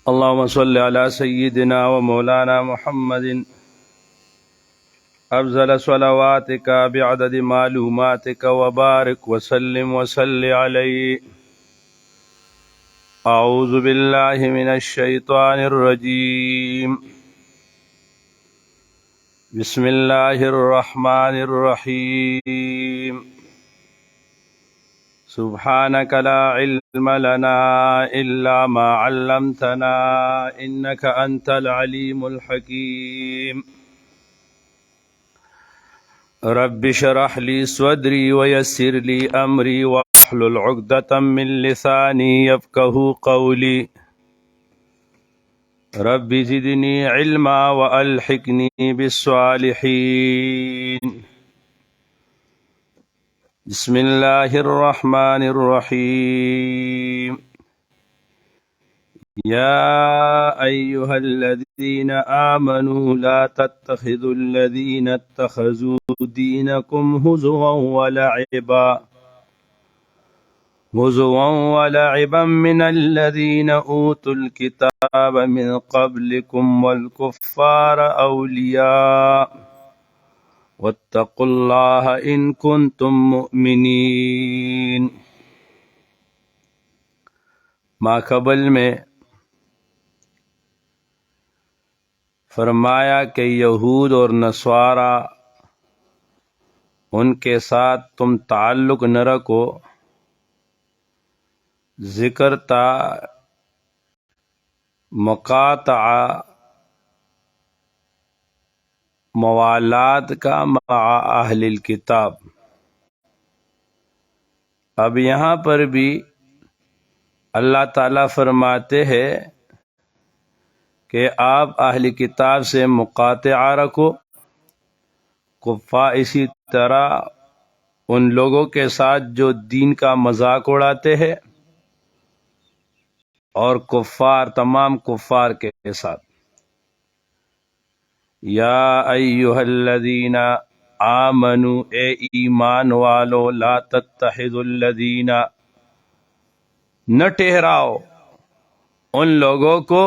اللهم صل على سيدنا ومولانا محمد أفضل صلواتك بعدد معلوماتك وبارك وسلم وصل عليه. أعوذ بالله من الشيطان الرجيم. بسم الله الرحمن الرحيم. سبحانك لا علم لنا إلا ما علمتنا إنك أنت العليم الحكيم. رب اشرح لي صدري ويسر لي أمري واحلل عقدة من لساني يفقهوا قولي. رب زدني علما وألحقني بالصالحين. بسم الله الرحمن الرحيم. يا أيها الذين آمنوا لا تتخذوا الذين اتخذوا دينكم هزوا ولعبا من الذين أوتوا الكتاب من قبلكم والكفار أولياء واتقوا الله إن كنتم مؤمنين. ما قبل میں فرمایا کہ یہود اور نصارہ ان کے ساتھ تم تعلق نہ رکھو. ذکر تھا مقاطعہ موالات کا مع اہل الکتاب. اب یہاں پر بھی اللہ تعالیٰ فرماتے ہیں کہ آپ اہل کتاب سے مقاطعہ رکھو. کفار اسی طرح ان لوگوں کے ساتھ جو دین کا مذاق اڑاتے ہیں اور کفار تمام کفار کے ساتھ. یا ایھا الذین آمنو اے ایمان والو لا تتخذوا الذین نہ ٹھہراؤ ان لوگوں کو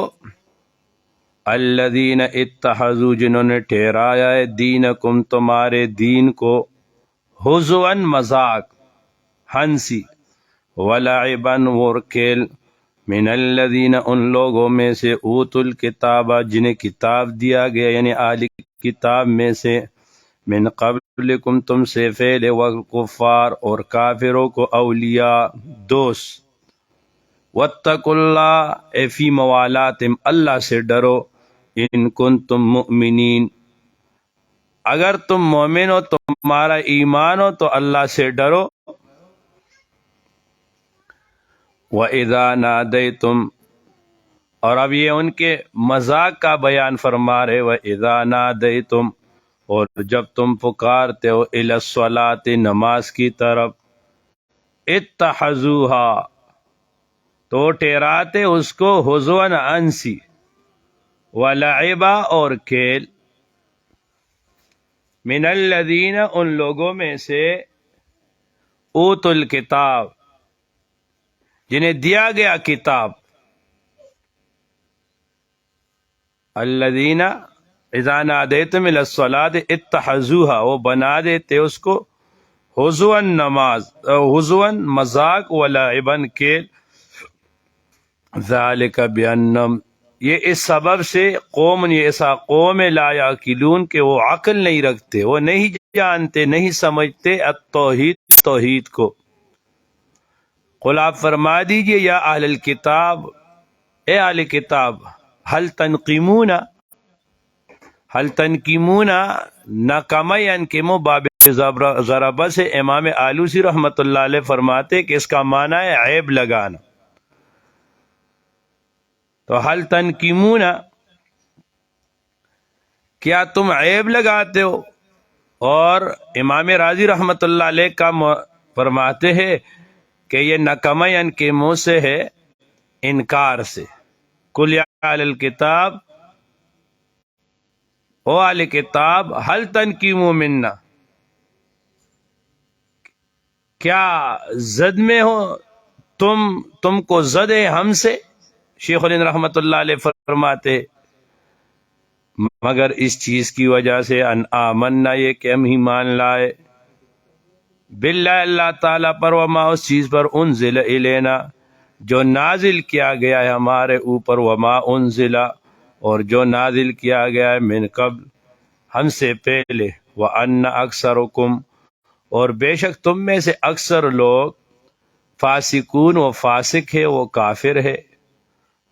الذین اتخذوا جنہوں نے ٹھہرایا ہے دینکم تمہارے دین کو ہزوا مذاق ہنسی ولعبا اور کھیل من الذین ان لوگوں میں سے اوتوا الکتاب جنہیں کتاب دیا گیا یعنی اہل کتاب میں سے من قبلکم تم سے پہلے والکفار اور کافروں کو اولیاء دوست. واتقوا اللہ اے فی موالاتم اللہ سے ڈرو ان کنتم مؤمنین اگر تم مومن ہو تمہارا ایمان ہو تو اللہ سے ڈرو. وَإِذَا نَادَيْتُمْ اور اب یہ ان کے مذاق کا بیان فرما رہے. وَإِذَا نَادَيْتُمْ اور جب تم پکارتے ہو إِلَى الصَّلَاةِ نماز کی طرف اتخذوها تو ٹھہراتے اس کو ہزوا ہنسی ولعبا اور کھیل من الذین ان لوگوں میں سے اوتوا الکتاب جنہیں دیا گیا کتاب. الذین اذا نادیتم الی الصلاۃ اتخذوها وہ بنا دیتے اس کو ہزوا نماز ہزوا مذاق ولعبا کھیل. ذالک بانہم یہ اس سبب سے قوم یہ ایسا قوم لا یعقلون کہ وہ عقل نہیں رکھتے وہ نہیں جانتے نہیں سمجھتے التوحید توحید کو. قل آپ فرما دیجئے یا اہل الکتاب اے اہل کتاب هل تنقمون نقم ینقم باب ضربہ سے امام آلوسی رحمۃ اللہ علیہ فرماتے کہ اس کا معنی ہے عیب لگانا. تو هل تنقمون کیا تم عیب لگاتے ہو. اور امام راضی رحمۃ اللہ علیہ کا فرماتے ہیں کہ یہ نقمہ ینقم سے ہے انکار سے. قل یا اہل الکتاب او اہل کتاب هل تنقموا منا کیا زد میں ہو تم کو زد ہے ہم سے. شیخ الہند رحمۃ اللہ علیہ فرماتے مگر اس چیز کی وجہ سے ان آمنا، یہ کہ ہم ایمان لائے، باللہ اللہ تعالیٰ پر، وما اس چیز پر انزل الینا جو نازل کیا گیا ہے ہمارے اوپر، وما انزل اور جو نازل کیا گیا ہے من قبل ہم سے پہلے، وان اکثرکم اور بے شک تم میں سے اکثر لوگ، فاسقون وہ فاسق ہے، وہ کافر ہے۔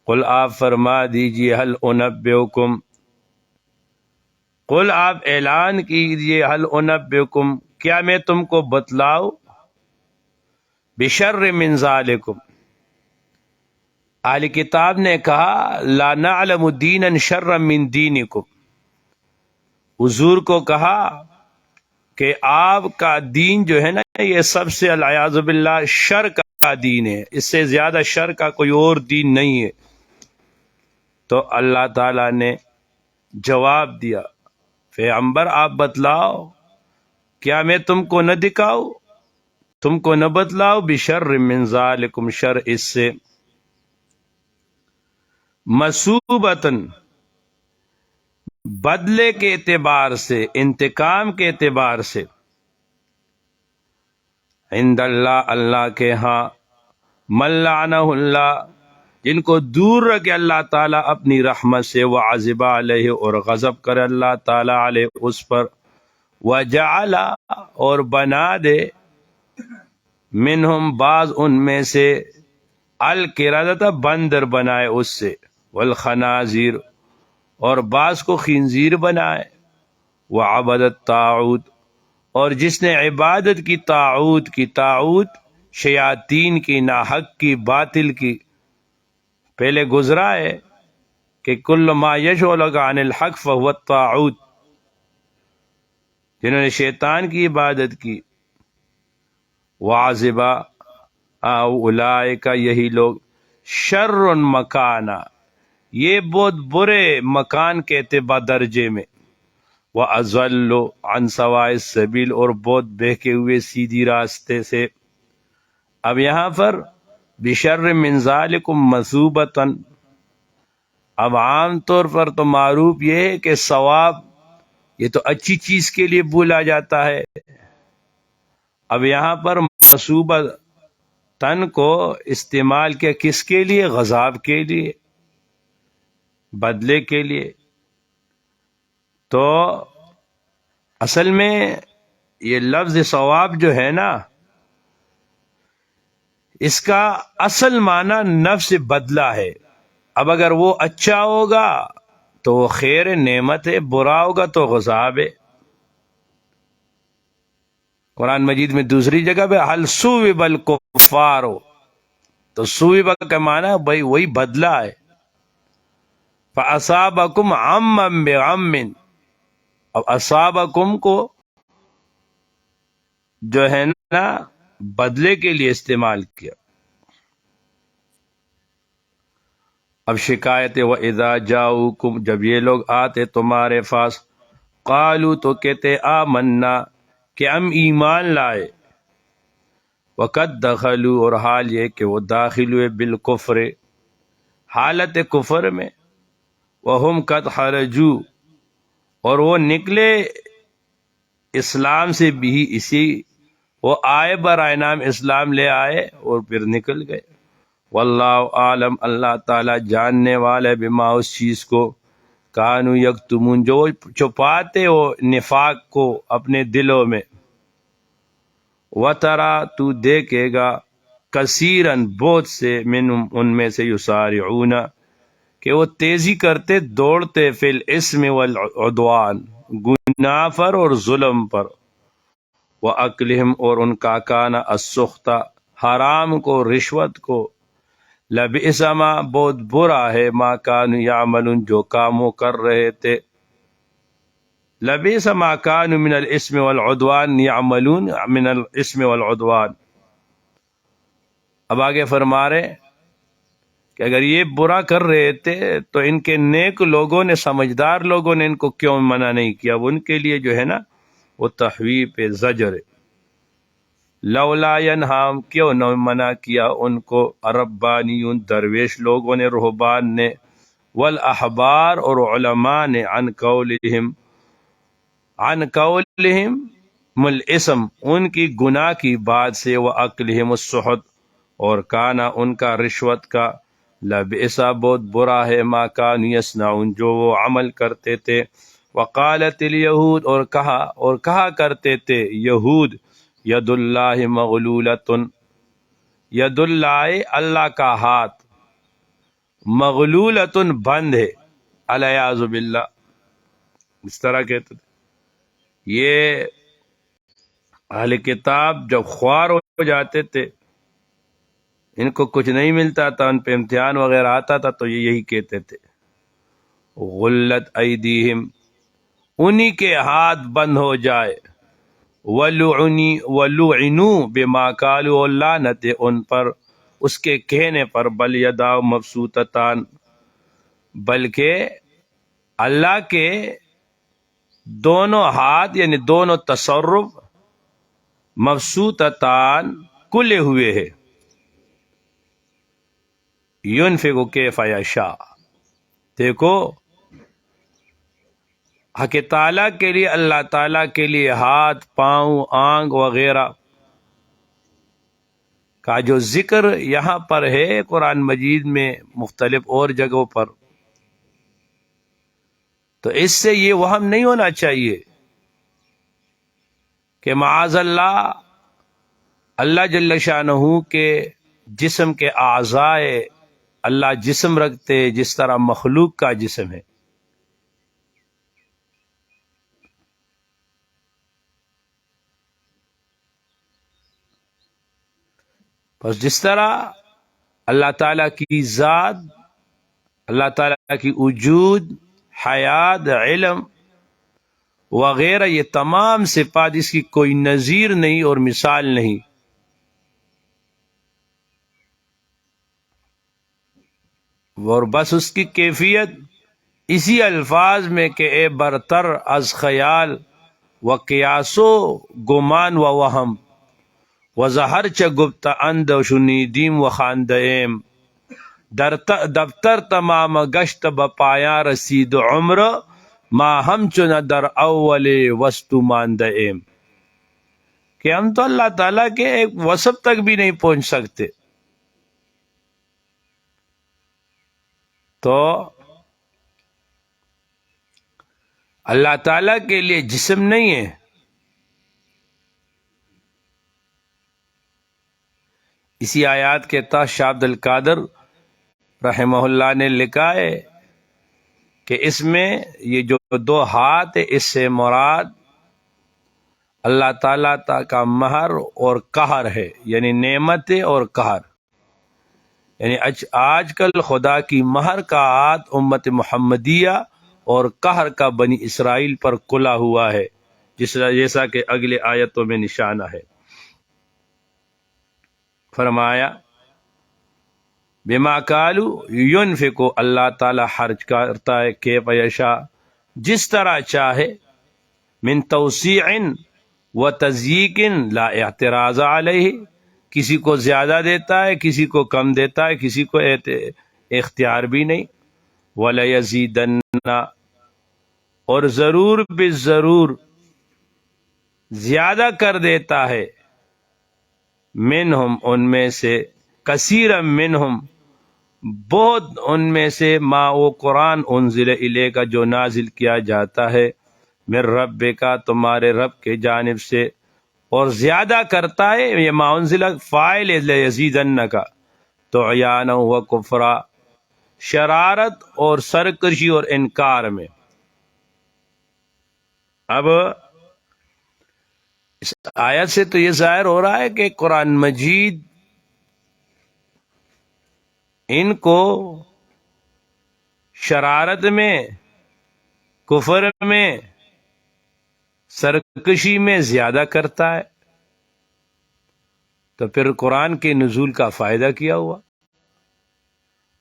قل آپ فرما دیجئے حل انبئکم، قل آپ اعلان کیجئے حل انبئکم کیا میں تم کو بتلاؤ، بشر من ذالکم، اہل کتاب نے کہا لا نعلم دینا شرا من دینکم، حضور کو کہا کہ آپ کا دین جو ہے نا یہ سب سے العیاذ باللہ شر کا دین ہے، اس سے زیادہ شر کا کوئی اور دین نہیں ہے۔ تو اللہ تعالیٰ نے جواب دیا پیغمبر آپ بتلاؤ، کیا میں تم کو نہ دکھاؤ، تم کو نہ بتلاؤ، بشر من ذالکم شر اس سے، مثوبتن بدلے کے اعتبار سے، انتقام کے اعتبار سے، عند اللہ اللہ کے ہاں، من لعنہ اللہ جن کو دور رکھے اللہ تعالیٰ اپنی رحمت سے، وعذب علیہ اور غضب کرے اللہ تعالیٰ علیہ اس پر، وجعل اور بنا دے، منہم بعض ان میں سے، القردۃ بندر بنائے اس سے، والخنازیر اور بعض کو خنزیر بنائے، وعبد الطاغوت اور جس نے عبادت کی طاغوت کی، طاغوت شیاطین کی، ناحق کی، باطل کی، پہلے گزرا ہے کہ کل ما یشغلک عن الحق فهو الطاغوت، جنہوں نے شیطان کی عبادت کی، واعظبا اولئک یہی لوگ، شر مکانا یہ بہت برے مکان کے اعتبار درجے میں، وَأَضَلُّ عَنْ سَوَاءِ السَّبِيلِ اور بہت بہکے ہوئے سیدھی راستے سے۔ اب یہاں پر بشر من ذالکم مثوبتاً، اب عام طور پر تو معروف یہ ہے کہ ثواب یہ تو اچھی چیز کے لیے بولا جاتا ہے، اب یہاں پر مثوبتاً کو استعمال کیا کس کے لیے؟ غضب کے لیے، بدلے کے لیے۔ تو اصل میں یہ لفظ ثواب جو ہے نا، اس کا اصل معنی نفس بدلہ ہے۔ اب اگر وہ اچھا ہوگا تو وہ خیر نعمت ہے، برا ہوگا تو غضب ہے۔ قرآن مجید میں دوسری جگہ پہ حل ثوب الکفار، تو ثوب کا معنی بھائی وہی بدلہ ہے، فَأَصَابَكُمْ عَمًّا بِغَمٍّ، اب اصابکم کو جو ہے نا بدلے کے لیے استعمال کیا۔ اب شکایت ہے، وَإِذَا جَاءُوكُمْ جب یہ لوگ آتے تمہارے پاس، قالوا تو کہتے آمنا کہ ہم ایمان لائے، وقد دخلوا اور حال یہ کہ وہ داخل ہوئے بالکفر حالت کفر میں، وہم قد خرجوا اور وہ نکلے اسلام سے بھی، اسی وہ آئے برائے نام اسلام لے آئے اور پھر نکل گئے۔ واللہ عالم اللہ تعالی جاننے والے بما اس چیز کو، کانو یکتمون جو چھپاتے ہو نفاق کو اپنے دلوں میں، وترا تو دیکھے گا، کثیرن بہت سے، منہم ان میں سے، یسارعون کہ وہ تیزی کرتے دوڑتے، فی الاسم والعدوان گناہ پر اور ظلم پر، وَأَكْلِهِمْ اور ان کا کانا السخط حرام کو، رشوت کو، لَبِئْسَ ما بہت برا ہے، ما كانوا يعملون جو کام وہ کر رہے تھے، لَبِئْسَ ما كانوا من الاسم والعدوان يعملون من الاسم والعدوان۔ اب آگے فرما رہے کہ اگر یہ برا کر رہے تھے تو ان کے نیک لوگوں نے، سمجھدار لوگوں نے ان کو کیوں منع نہیں کیا؟ وہ ان کے لیے جو ہے نا وہ تخویف زجر ہے۔ لولا ینہام کیوں نہ منع کیا ان کو ربانیون درویش لوگوں نے، رہبان نے، والاحبار اور علماء نے، عن قولہم الاسم ان کی گناہ کی بات سے، واکلہم السحت اور کانا ان کا رشوت کا، لبئسا بہت برا ہے، ما کانوا یصنعون جو وہ عمل کرتے تھے، وقالت الیہود اور کہا کرتے تھے یہود، ید اللہ مغلولۃ، ید اللہ اللہ کا ہاتھ، مغلولۃ بند ہے، الیاذ باللہ، اس طرح کہتے تھے۔ یہ اہل کتاب جب خوار ہو جاتے تھے، ان کو کچھ نہیں ملتا تھا، ان پہ امتحان وغیرہ آتا تھا تو یہ یہی کہتے تھے، غلت ایدیہم انہی کے ہاتھ بند ہو جائے، وَلُعِنُوا بِمَا قَالُوا اور لعنت ہے ان پر اس کے کہنے پر، بل یداہ مبسوطتان بلکہ اللہ کے دونوں ہاتھ یعنی دونوں تصرف مبسوطتان کھلے ہوئے ہیں، ينفق کیف یشاء، دیکھو حق تعالیٰ کے لیے، اللہ تعالیٰ کے لیے ہاتھ، پاؤں، آنکھ وغیرہ کا جو ذکر یہاں پر ہے قرآن مجید میں مختلف اور جگہوں پر، تو اس سے یہ وہم نہیں ہونا چاہیے کہ معاذ اللہ اللہ جل شانہ کے جسم کے اعضاء، اللہ جسم رکھتے جس طرح مخلوق کا جسم ہے، بس جس طرح اللہ تعالیٰ کی ذات، اللہ تعالیٰ کی وجود، حیات، علم وغیرہ، یہ تمام صفات اس کی کوئی نظیر نہیں اور مثال نہیں، اور بس اس کی کیفیت اسی الفاظ میں کہ اے برتر از خیال و قیاس و گمان و وہم و زہر چ گپت اند و شنیدیم و خاندیم دفتر تمام گشت بپایا رسید عمر ما ہم چن در اول وسط ماندیم، کہ ہم تو اللہ تعالیٰ کے ایک وصف تک بھی نہیں پہنچ سکتے، تو اللہ تعالیٰ کے لیے جسم نہیں ہے۔ اسی آیات کے تحت شاہ عبد القادر رحمہ اللہ نے لکھا ہے کہ اس میں یہ جو دو ہاتھ ہے، اس سے مراد اللہ تعالیٰ کا مہر اور قہر ہے، یعنی نعمت اور قہر، یعنی آج کل خدا کی مہر کا ہاتھ امت محمدیہ اور قہر کا بنی اسرائیل پر کھلا ہوا ہے، جیسا کہ اگلے آیتوں میں نشانہ ہے۔ فرمایا بما قالوا ينفق، اللہ تعالی خرچ کرتا ہے، کیف یشاء جس طرح چاہے، من توسیع و تضییق لا اعتراض علیہ، کسی کو زیادہ دیتا ہے، کسی کو کم دیتا ہے، کسی کو اختیار بھی نہیں، وَلَيَزِيدَنَّ اور ضرور بالضرور زیادہ کر دیتا ہے، منہم ان میں سے، کثیرا منہم بہت ان میں سے، ما وہ قرآن انزل الیک جو نازل کیا جاتا ہے، من رب کا تمہارے رب کے جانب سے، اور زیادہ کرتا ہے، یہ ما انزل فاعل لیزیدن کا، طغیانا و کفرا شرارت اور سرکشی اور انکار میں۔ اب اس آیت سے تو یہ ظاہر ہو رہا ہے کہ قرآن مجید ان کو شرارت میں، کفر میں، سرکشی میں زیادہ کرتا ہے، تو پھر قرآن کے نزول کا فائدہ کیا ہوا؟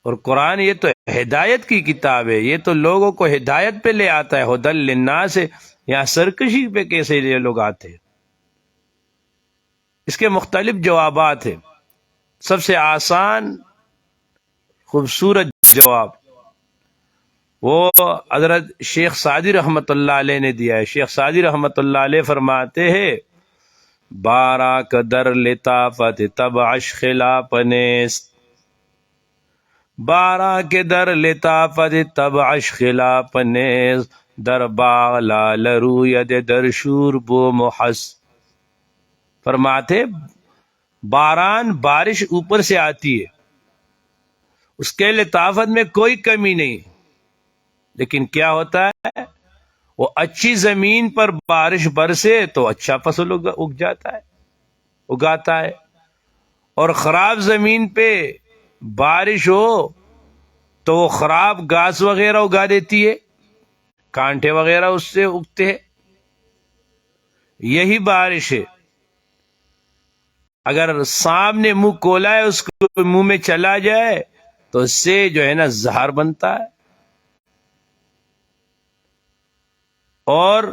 اور قرآن یہ تو ہدایت کی کتاب ہے، یہ تو لوگوں کو ہدایت پہ لے آتا ہے، ہدی للناس سے، یہاں سرکشی پہ کیسے یہ لوگ آتے ہیں؟ اس کے مختلف جوابات ہیں. سب سے آسان خوبصورت جواب وہ حضرت شیخ سعدی رحمۃ اللہ علیہ نے دیا ہے. شیخ سعدی رحمۃ اللہ علیہ فرماتے ہیں بارہ کا در لطافت تب عش خلاف نیست، بارہ کے در لطافت تب عش خلاف نیست، در باغ لال روید در شور بو محس. فرماتے باران بارش اوپر سے آتی ہے، اس کے لطافت میں کوئی کمی نہیں، لیکن کیا ہوتا ہے وہ اچھی زمین پر بارش برسے تو اچھا فصل اگ جاتا ہے، اگاتا ہے، اور خراب زمین پہ بارش ہو تو وہ خراب گھاس وغیرہ اگا دیتی ہے، کانٹے وغیرہ اس سے اگتے ہیں. یہی بارش ہے. اگر سامنے منہ کھولا ہے اس کو منہ میں چلا جائے تو اس سے جو ہے نا زہر بنتا ہے، اور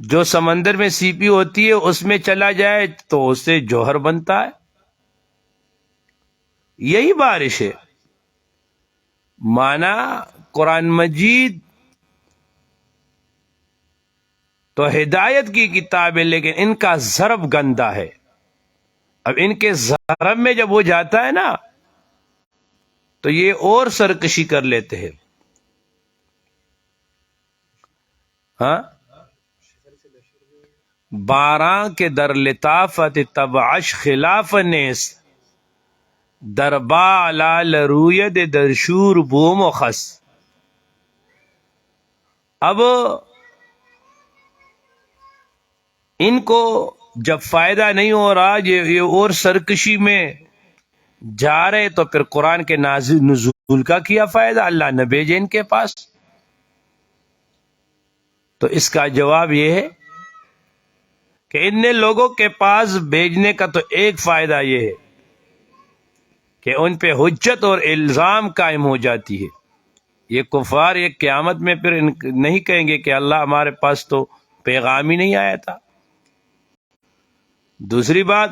جو سمندر میں سیپی ہوتی ہے اس میں چلا جائے تو اس سے جوہر بنتا ہے. یہی بارش ہے. مانا قرآن مجید تو ہدایت کی کتاب ہے، لیکن ان کا ضرب گندا ہے. اب ان کے ضرب میں جب وہ جاتا ہے نا تو یہ اور سرکشی کر لیتے ہیں. ہاں، باراں کے در لطافت تب عش خلاف نیست، در با لال روید در شور بوم و خس. اب ان کو جب فائدہ نہیں ہو رہا، یہ اور سرکشی میں جا رہے، تو پھر قرآن کے نزول کا کیا فائدہ؟ اللہ نہ بھیجے ان کے پاس. تو اس کا جواب یہ ہے کہ ان لوگوں کے پاس بھیجنے کا تو ایک فائدہ یہ ہے کہ ان پہ حجت اور الزام قائم ہو جاتی ہے. یہ کفار یہ قیامت میں پھر نہیں کہیں گے کہ اللہ ہمارے پاس تو پیغام ہی نہیں آیا تھا. دوسری بات،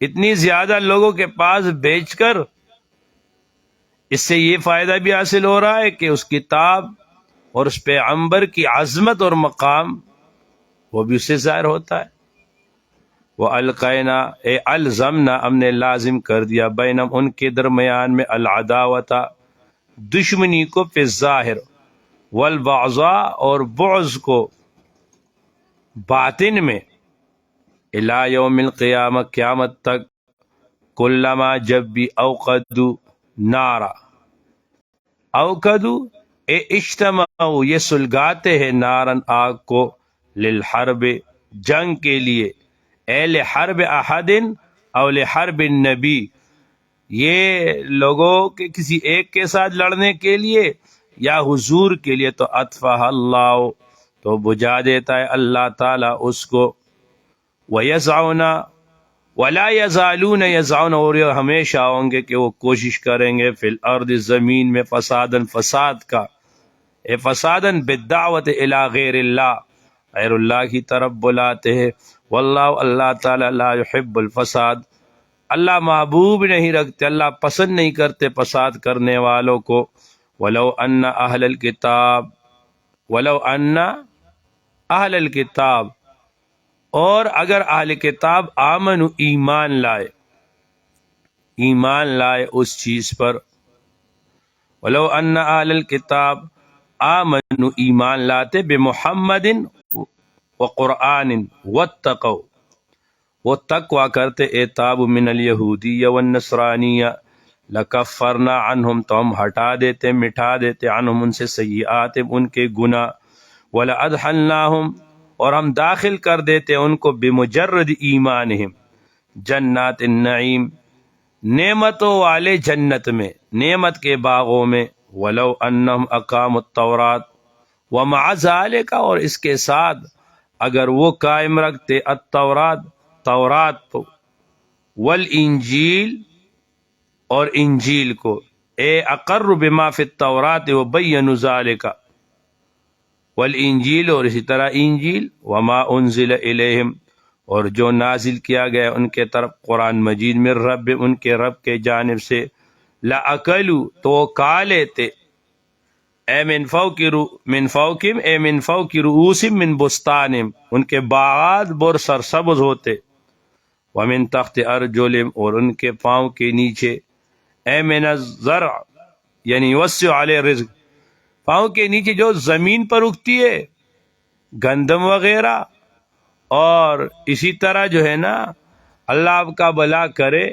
اتنی زیادہ لوگوں کے پاس بھیج کر اس سے یہ فائدہ بھی حاصل ہو رہا ہے کہ اس کتاب اور اس پیغمبر کی عظمت اور مقام وہ بھی اس سے ظاہر ہوتا ہے. وہ القینا اے الزمنا، ہم نے لازم کر دیا، بینم ان کے درمیان میں العداوت دشمنی کو پہ ظاہر، والبغضاء اور بغض کو باطن میں، الی یوم القیامہ قیامت تک، کلما جب بھی اوقدو نارا، اوقدو اے اجتماعو یہ سلگاتے ہیں، نارن آگ کو، للحرب جنگ کے لیے، اے لحرب احد او لحرب النبی یہ لوگوں کے کسی ایک کے ساتھ لڑنے کے لیے یا حضور کے لیے، تو اطفاء اللہ تو بجھا دیتا ہے اللہ تعالیٰ اس کو. وَيَسْعَوْنَ وَلَا يَزَالُونَ يَسْعَوْنَ اور یہ ہمیشہ ہوں گے کہ وہ کوشش کریں گے فی الارض زمین میں، فسادن فساد کا، اے فسادن بالدعوت الی غیر اللہ غیر اللہ کی طرف بلاتے ہیں. واللہ اللہ تعالیٰ لا يحب الفساد اللہ محبوب نہیں رکھتے، اللہ پسند نہیں کرتے فساد کرنے والوں کو. ولو ان اہل الکتاب، ولو ان اہل الکتاب اور اگر اہل کتاب آمن ایمان لائے، ایمان لائے اس چیز پر، ولو ان اہل الکتاب آمن ایمان لاتے بمحمد وقرآن واتقوا وہ تقوی کرتے، ایتاب من الیہودی والنصرانیہ، لکفرنا عنہم تو ہم ہٹا دیتے مٹا دیتے، عنہم ان سے سیئات ان کے گناہ، ولادخلناہم اور ہم داخل کر دیتے ان کو بمجرد ایمانہم جنات النعیم نعمتوں والے جنت میں، نعمت کے باغوں میں. ولو انہم اقاموا التورات ومع ذالک اور اس کے ساتھ اگر وہ قائم رکھتے التورات تورات کو، والانجیل اور انجیل کو، اے اقر بما فی التورات وبینوا ذالک، والانجیل اور اسی طرح انجیل، وما انزل الیہم اور جو نازل کیا گیا ان کے طرف قرآن مجید میں رب ان کے رب کے جانب سے، لَأَكَلُوا تو کھا لیتے، اے من فوقہم اے من فوق رؤوسہم من بستانہم ان کے باغات بر سرسبز ہوتے، ومن تحت ارجلہم اور ان کے پاؤں کے نیچے، اے من الزرع یعنی یوسع علیہ رزق پاؤں کے نیچے جو زمین پر اگتی ہے گندم وغیرہ، اور اسی طرح جو ہے نا اللہ آپ کا بھلا کرے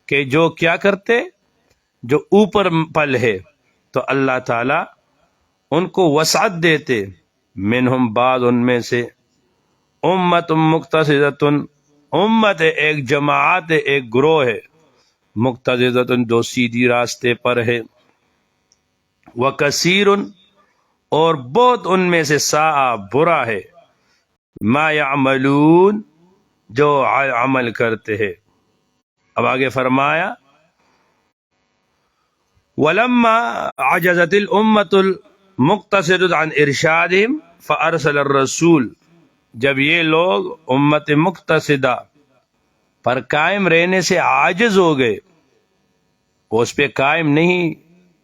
کہ جو کیا کرتے جو اوپر پل ہے تو اللہ تعالی ان کو وسعت دیتے، منہم بعض ان میں سے، امت مقتصدۃ امت ہے ایک جماعت ہے ایک گروہ ہے، مقتصدۃ جو سیدھی راستے پر ہے، وکثیر اور بہت ان میں سے ساء برا ہے، ما یعملون جو عمل کرتے ہیں۔ اب آگے فرمایا وَلَمَّا عَجَزَتِ الْأُمَّةُ الْمُقْتَصِدَةُ عَنْ إِرْشَادِهِمْ فَأَرْسَلَ الرَّسُولُ جب یہ لوگ امت مقتصدہ پر قائم رہنے سے عاجز ہو گئے، وہ اس پہ قائم نہیں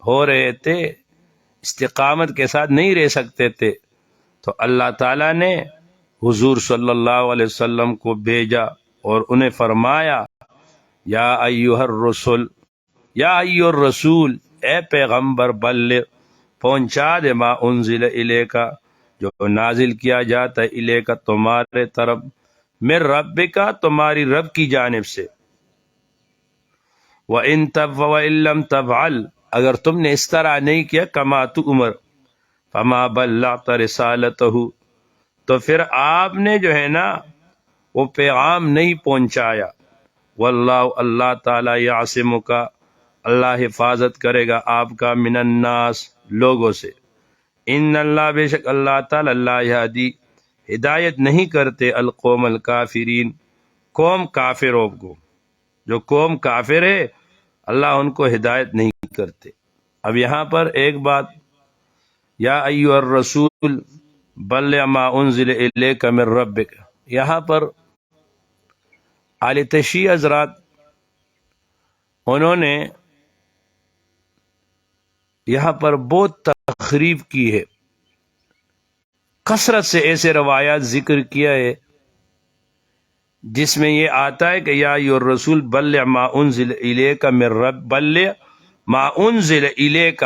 ہو رہے تھے، استقامت کے ساتھ نہیں رہ سکتے تھے، تو اللہ تعالیٰ نے حضور صلی اللہ علیہ وسلم کو بھیجا اور انہیں فرمایا یا ایھا الرسول یا ایھا الرسول اے پیغمبر بلغ پہنچا دے ما انزل الیک جو نازل کیا جاتا ہے الیک تمہارے طرف، من ربک تمہاری رب کی جانب سے، وَإِن لَّمْ تَفْعَلْ اگر تم نے اس طرح نہیں کیا کما تؤمر فما بلغت رسالتہ تو پھر آپ نے جو ہے نا وہ پیغام نہیں پہنچایا، واللہ اللہ تعالیٰ یعصمک اللہ حفاظت کرے گا آپ کا من الناس لوگوں سے، ان اللہ بے شک اللہ تعالیٰ لا یہدی ہدایت نہیں کرتے القوم الکافرین قوم کافروں کو، جو قوم کافر ہے اللہ ان کو ہدایت نہیں کرتے۔ اب یہاں پر ایک بات، یا ایھا الرسول بلغ ما انزل الیک من ربک، یہاں پر اہل تشیع حضرات انہوں نے یہاں پر بہت تخریب کی ہے، کثرت سے ایسے روایات ذکر کیا ہے جس میں یہ آتا ہے کہ یا ایھا الرسول بلغ ما انزل الیک من رب بلغ ما انزل الیک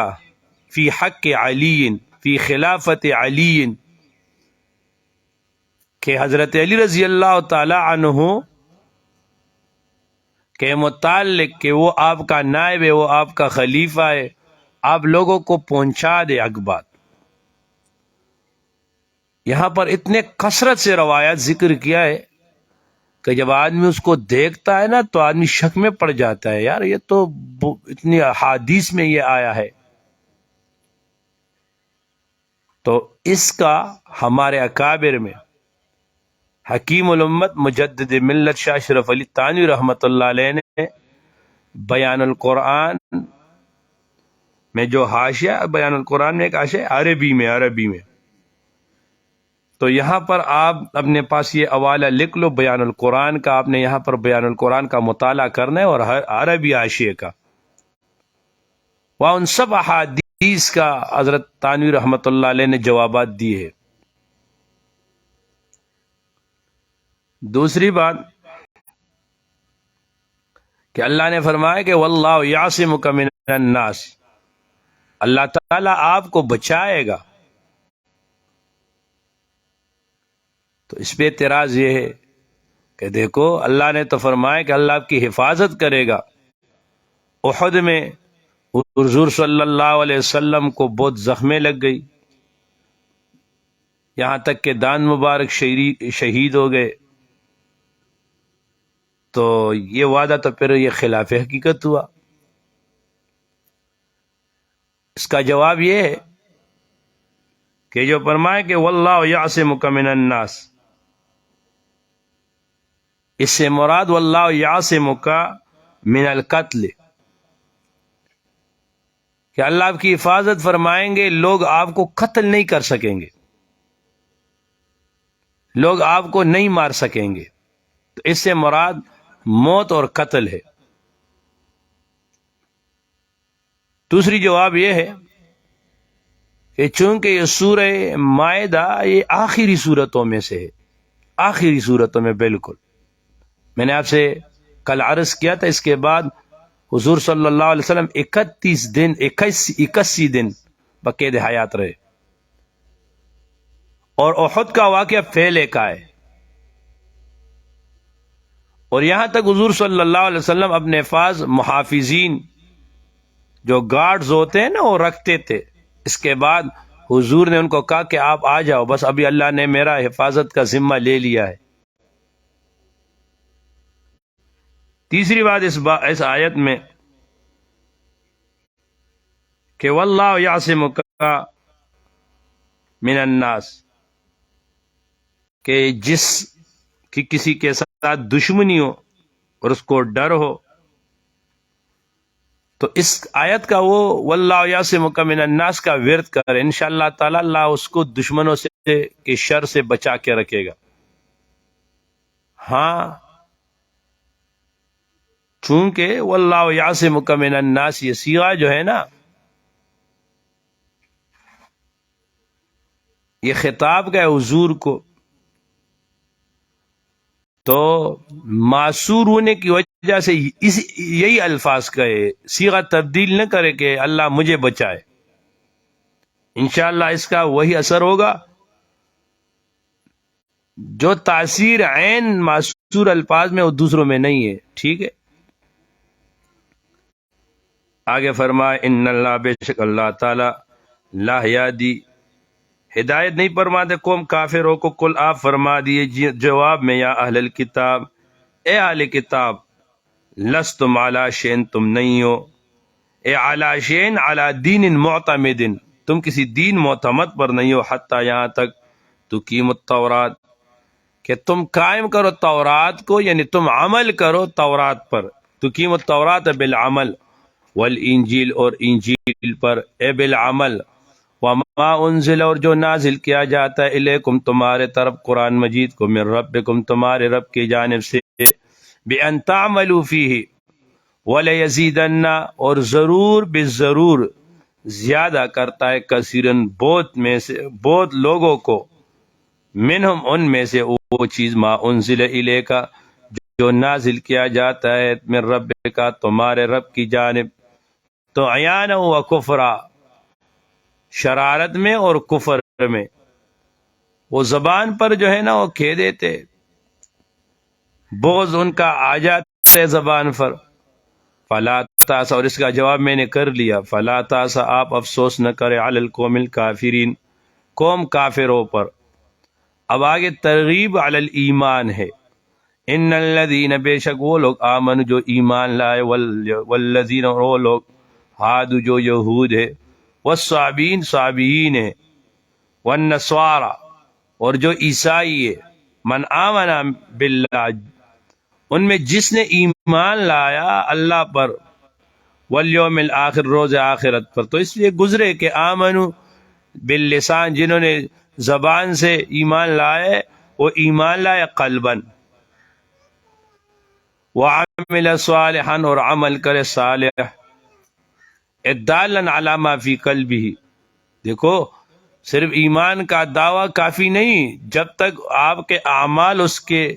فی حق علی فی خلافت علی، کہ حضرت علی رضی اللہ تعالی عنہ کے متعلق کہ وہ آپ کا نائب ہے، وہ آپ کا خلیفہ ہے، آپ لوگوں کو پہنچا دے حق بات۔ یہاں پر اتنے کثرت سے روایات ذکر کیا ہے کہ جب آدمی اس کو دیکھتا ہے نا تو آدمی شک میں پڑ جاتا ہے، یار یہ تو اتنی احادیث میں یہ آیا ہے۔ تو اس کا ہمارے اکابر میں حکیم الامت مجدد ملت شاہ اشرف علی تھانوی رحمۃ اللہ علیہ نے بیان القرآن میں جو حاشیہ، بیان القرآن میں ایک حاشیہ عربی میں تو یہاں پر آپ اپنے پاس یہ حوالہ لکھ لو بیان القرآن کا، آپ نے یہاں پر بیان القرآن کا مطالعہ کرنا ہے اور عربی حاشیے کا، وہاں ان سب احادیث کا حضرت تھانوی رحمۃ اللہ علیہ نے جوابات دیے ہیں۔ دوسری بات کہ اللہ نے فرمایا کہ واللہ یعصمک من الناس، اللہ تعالیٰ آپ کو بچائے گا، تو اس پہ اعتراض یہ ہے کہ دیکھو اللہ نے تو فرمایا کہ اللہ آپ کی حفاظت کرے گا، احد میں حضور صلی اللہ علیہ وسلم کو بہت زخمیں لگ گئی، یہاں تک کہ دان مبارک شہید ہو گئے، تو یہ وعدہ تو پھر یہ خلاف حقیقت ہوا۔ اس کا جواب یہ ہے کہ جو فرمائے کہ واللہ یعصمک من الناس، اس سے مراد واللہ یعصمک من القتل، کہ اللہ آپ کی حفاظت فرمائیں گے، لوگ آپ کو قتل نہیں کر سکیں گے، لوگ آپ کو نہیں مار سکیں گے۔ تو اس سے مراد موت اور قتل ہے۔ دوسری جواب یہ ہے کہ چونکہ یہ سورہ مائدہ یہ آخری صورتوں میں سے ہے، آخری صورتوں میں بالکل، میں نے آپ سے کل عرض کیا تھا اس کے بعد حضور صلی اللہ علیہ وسلم 81 دن بقید حیات رہے، اور احد کا واقعہ پہلے کا ہے، اور یہاں تک حضور صلی اللہ علیہ وسلم اپنے حفاظ محافظین جو گارڈز ہوتے ہیں نا وہ رکھتے تھے۔ اس کے بعد حضور نے ان کو کہا کہ آپ آ جاؤ، بس ابھی اللہ نے میرا حفاظت کا ذمہ لے لیا ہے۔ تیسری بات اس آیت میں کہ واللہ یعصمک من الناس، کہ جس کی کسی کے ساتھ دشمنی ہو اور اس کو ڈر ہو، تو اس آیت کا وہ واللہ یعصمک من الناس کا ورد کرے، انشاءاللہ تعالی اللہ اس کو دشمنوں سے کے شر سے بچا کے رکھے گا۔ ہاں، چونکہ واللہ یعصمک من الناس یہ صیغہ جو ہے نا، یہ خطاب کا ہے حضور کو، تو معصور ہونے کی وجہ سے یہی الفاظ کہے، صیغہ تبدیل نہ کرے کہ اللہ مجھے بچائے۔ انشاءاللہ اس کا وہی اثر ہوگا جو تاثیر عین معصور الفاظ میں وہ دوسروں میں نہیں ہے، ٹھیک ہے۔ آگے فرمائے ان اللہ بے شک اللہ تعالی لا یہدی ہدایت نہیں فرماتے قوم کافروں کو، کل آپ فرما دیے جواب میں یا اہل الکتاب، اے اہل کتاب، لستم علی شین تم نہیں ہو، اے علی شین علی دین معتمد تم کسی دین معتمد پر نہیں ہو، حتی یہاں تک تقیم التورات کہ تم قائم کرو تورات کو، یعنی تم عمل کرو تورات پر، تقیم التورات بالعمل، والانجیل اور انجیل پر، اے بالعمل، وما انزل اور جو نازل کیا جاتا ہے الیکم تمہارے طرف قرآن مجید کو، من ربکم تمہارے رب کی جانب سے، بان تعملوا فیہ ولیزیدن اور ضرور بالضرور زیادہ کرتا ہے کثیرن بہت لوگوں کو، منہم ان میں سے وہ چیز ما انزل الیکا جو نازل کیا جاتا ہے من ربکا تمہارے رب کی جانب، تو عیانا و کفرا شرارت میں اور کفر میں، وہ زبان پر جو ہے نا وہ کہہ دیتے، بغض ان کا آ جاتا ہے زبان پر، فلا تاسا، اور اس کا جواب میں نے کر لیا، فلا تاسا آپ افسوس نہ کرے، علی القوم الکافرین قوم کافروں پر۔ اب آگے ترغیب علی الایمان ہے، ان الذین بے شک وہ لوگ آمن جو ایمان لائے، والذین اور وہ لوگ ہادو جو یہود ہے، والصابین صابیین ہے، والنصارى اور جو عیسائی ہے، من آمن باللہ ان میں جس نے ایمان لایا اللہ پر، والیوم الآخر روز آخرت پر، تو اس لیے گزرے کہ آمنو باللسان جنہوں نے زبان سے ایمان لائے وہ ایمان لائے قلباً، وعمل صالحا اور عمل کرے صالح، ادالاً علی ما فی قلبہ، دیکھو صرف ایمان کا دعویٰ کافی نہیں جب تک آپ کے اعمال اس کے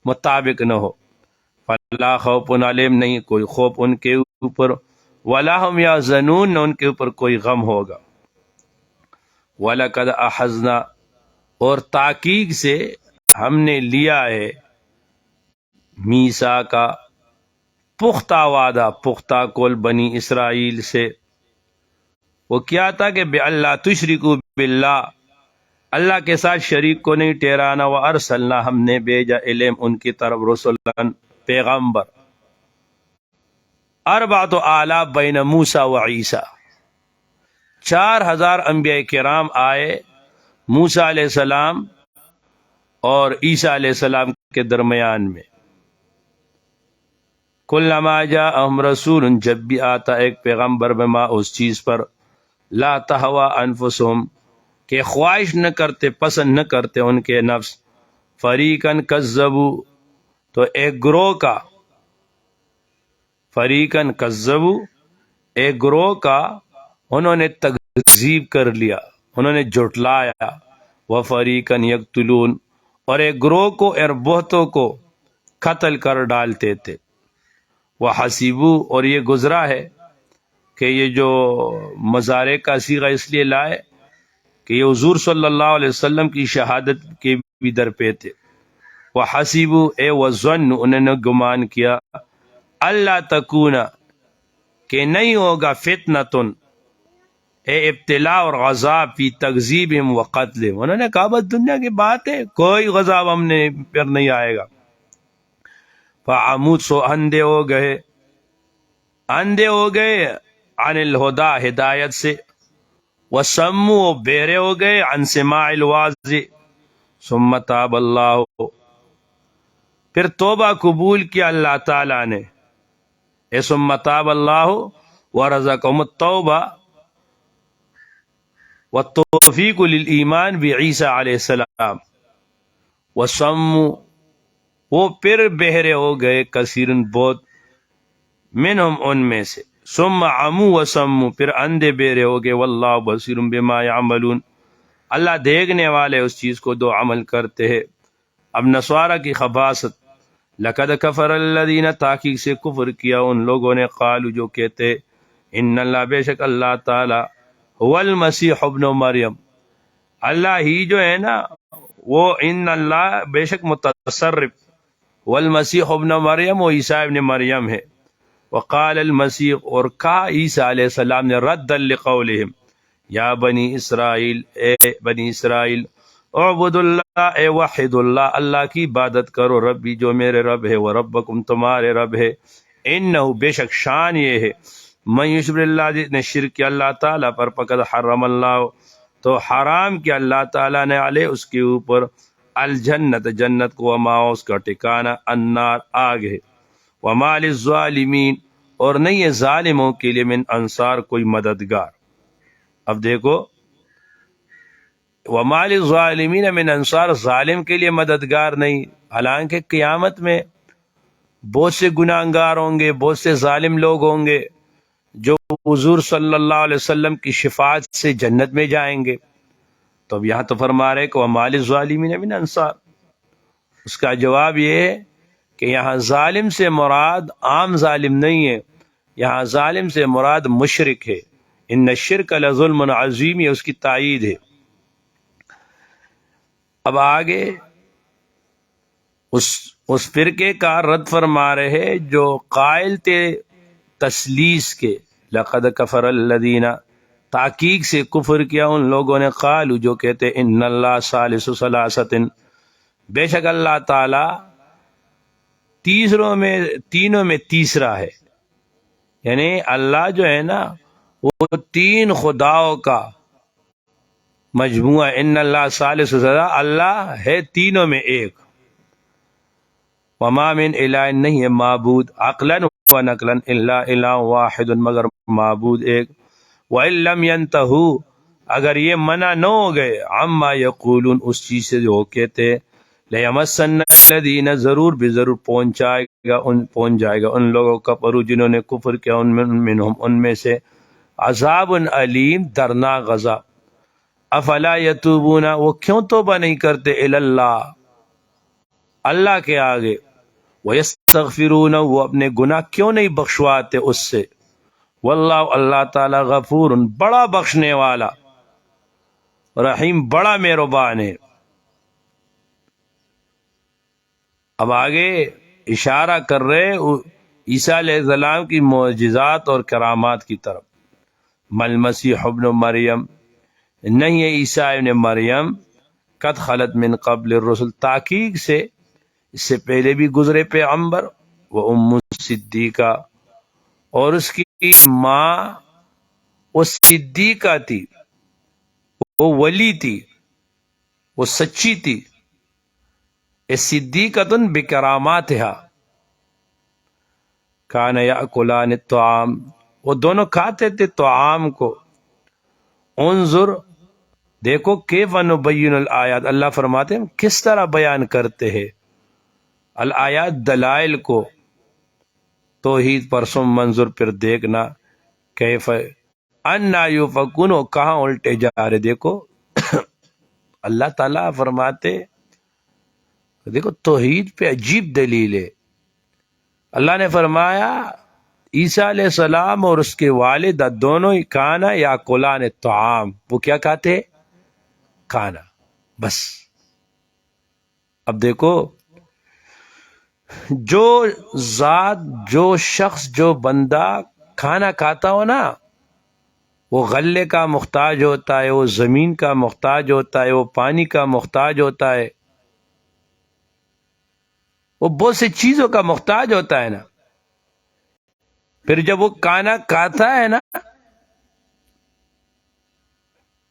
مطابق نہ ہو، فلا خوف علیہم نہیں کوئی خوف ان کے اوپر، ولا هم یحزنون نہ ان کے اوپر کوئی غم ہوگا، وَلَقَدْ أَخَذْنَا اور تحقیق سے ہم نے لیا ہے، میثاق کا پختہ وعدہ، پختہ کول بنی اسرائیل سے، وہ کیا تھا کہ بِأَلَّا تُشْرِكُوا بِاللَّهِ اللہ کے ساتھ شریک کو نہیں ٹھہرانا، وَأَرْسَلْنَا ہم نے بھیجا الیہم ان کی طرف رسلاً پیغمبر، 4,000 بین موسیٰ و عیسیٰ 4,000 انبیاء کرام آئے موسیٰ علیہ السلام اور عیسیٰ علیہ السلام کے درمیان میں، کلما جاءہم رسول جب بھی آتا ایک پیغمبر بما اس چیز پر، لا تہوی انفسہم کہ خواہش نہ کرتے پسند نہ کرتے ان کے نفس، فریقاً کذبوا تو ایک گروہ کا فریقن کذبو، ایک گروہ کا انہوں نے تکذیب کر لیا، انہوں نے جھٹلایا، وفریقن یقتلون، اور ایک گروہ کو اور بہتوں کو قتل کر ڈالتے تھے۔ وحسیبو، اور یہ گزرا ہے کہ یہ جو مضارع کا صیغہ اس لیے لائے کہ یہ حضور صلی اللہ علیہ وسلم کی شہادت کے بھی در پہ تھے۔ وحسیبو اے وظن، انہوں نے گمان کیا، اللہ تکون، کہ نہیں ہوگا فتنتن، اے ابتلاء اور غضب، فی تکذیبہم و قتلہم، انہوں نے کہا بس دنیا کی بات ہے، کوئی غضب ہم نے پر نہیں آئے گا۔ فعمود، سو اندھے ہو گئے، اندھے ہو گئے عن الہدا، ہدایت سے، وسمو، بہرے ہو گئے عن سماع الواعظ، ثم تاب اللہ، پھر توبہ قبول کیا اللہ تعالیٰ نے، اے ثم تاب اللہ ورزقہم التوبہ والتوفیق للایمان بعیسیٰ علیہ السلام، وسمو، وہ پھر بہرے ہو گئے، کثیرن بہت، منہم ان میں سے، ثم عمو وسمو، پھر اندھے بہرے ہو گئے، واللہ بصیر بما یعملون، اللہ دیکھنے والے اس چیز کو جو عمل کرتے ہیں۔ اب نصارہ کی خباثت، لقد کفر الذین، تحقیق سے کفر کیا ان لوگوں نے، قالو، جو کہتے، ان اللہ، بے شک اللہ تعالی، هو المسیح ابن مریم، اللہ ہی جو ہے نا وہ، ان اللہ بے شک متصرف، والمسیح ابن مریم، وہ عیسیٰ ابن مریم ہے۔ وقال المسیح، اور کہا عیسیٰ علیہ السلام نے، ردا لقولہم، یا بنی اسرائیل، اے بنی اسرائیل، اعبد اللہ، اے وحد اللہ، اللہ کی عبادت کرو، ربی، جو میرے رب ہے، وربکم، تمہارے رب ہے، انہو، بے شک شان یہ ہے، من یشرک اللہ، جس نے شرک کیا اللہ تعالیٰ پر، فقد حرم اللہ، تو حرام کیا اللہ تعالیٰ نے، علیہ، اس کے اوپر، الجنت، جنت کو، وما، اس کا ٹھکانہ، النار، آگ ہے، وما للظالمین، اور نہیں ہے ظالموں کے لیے، من انصار، کوئی مددگار۔ اب دیکھو، وما للظالمین من انصار، ظالم کے لیے مددگار نہیں، حالانکہ قیامت میں بہت سے گناہگار ہوں گے، بہت سے ظالم لوگ ہوں گے جو حضور صلی اللہ علیہ وسلم کی شفاعت سے جنت میں جائیں گے۔ تو اب یہاں تو فرما رہے کہ وما للظالمین من انصار، اس کا جواب یہ ہے کہ یہاں ظالم سے مراد عام ظالم نہیں ہے، یہاں ظالم سے مراد مشرک ہے، ان الشرک لظلم عظیم، یہ اس کی تائید ہے۔ اب آگے اس فرقے کا رد فرما رہے جو قائل تھے تثلیث کے، لقد کفر الذین، تحقیق سے کفر کیا ان لوگوں نے، قالو، جو کہتے، ان اللہ ثالث ثلاثۃ، بے شک اللہ تعالی تینوں میں تیسرا ہے، یعنی اللہ جو ہے نا وہ تین خداؤں کا مجموعہ، ان اللہ ثالث ثلاثہ، اللہ ہے تینوں میں ایک، وما من الہ، نہیں ہے معبود، عقلا و نقلا، الا الہ واحد، مگر معبود ایک، وَإِن لَّمْ يَنْتَهُوا، اگر یہ منع نہ ہو گئے، عما یقولون، اس چیز سے جو کہتے، لَيَمَسَّنَّ الَّذِينَ، ضرور بھی ضرور پہنچ جائے گا ان لوگوں کا پرو جنہوں نے کفر کیا، ان میں سے، عذاب علیم، دردناک عذاب، افلا یتوبون، وہ کیوں توبہ نہیں کرتے، الی اللہ، اللہ کے آگے، وَيَسْتَغْفِرُونَ، وہ اپنے گناہ کیوں نہیں بخشواتے اس سے، واللہ، اللہ تعالی، غفور، بڑا بخشنے والا، رحیم، بڑا مہربان ہے۔ اب آگے اشارہ کر رہے عیسیٰ علیہ السلام کی معجزات اور کرامات کی طرف، مل مسیح ابن مریم، نہیں ہے عیسیٰ ابن مریم، قد خلت من قبل الرسل، تحقیق سے اس سے پہلے بھی گزرے پیغمبر، وہ ام صدیقہ، اور اس کی ماں وہ صدیقہ تھی، وہ ولی تھی، وہ سچی تھی، صدیقۃ بکراماتہا، کان یاکلان الطعام، وہ دونوں کھاتے تھے طعام کو، انظر، دیکھو، کیف نبین الآیات، اللہ فرماتے ہیں کس طرح بیان کرتے ہیں الآیات دلائل کو توحید پر سم منظر پھر دیکھنا کیف انا یؤفکون، کہاں الٹے جا رہے. دیکھو اللہ تعالیٰ فرماتے، دیکھو توحید پہ عجیب دلیل ہے. اللہ نے فرمایا عیسیٰ علیہ السلام اور اس کے والد دونوں ہی کھانا یا کلان طعام، وہ کیا کھاتے؟ کھانا. بس اب دیکھو جو ذات، جو شخص، جو بندہ کھانا کھاتا ہو نا، وہ غلے کا محتاج ہوتا ہے، وہ زمین کا محتاج ہوتا ہے، وہ پانی کا محتاج ہوتا ہے، وہ بہت سی چیزوں کا محتاج ہوتا ہے نا. پھر جب وہ کھانا کھاتا ہے نا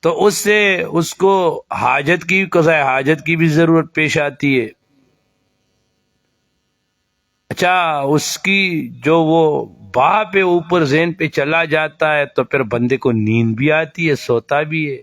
تو اس سے اس کو حاجت کی قضاء حاجت کی بھی ضرورت پیش آتی ہے. اچھا اس کی جو وہ باہ پہ اوپر ذہن پہ چلا جاتا ہے تو پھر بندے کو نیند بھی آتی ہے، سوتا بھی ہے.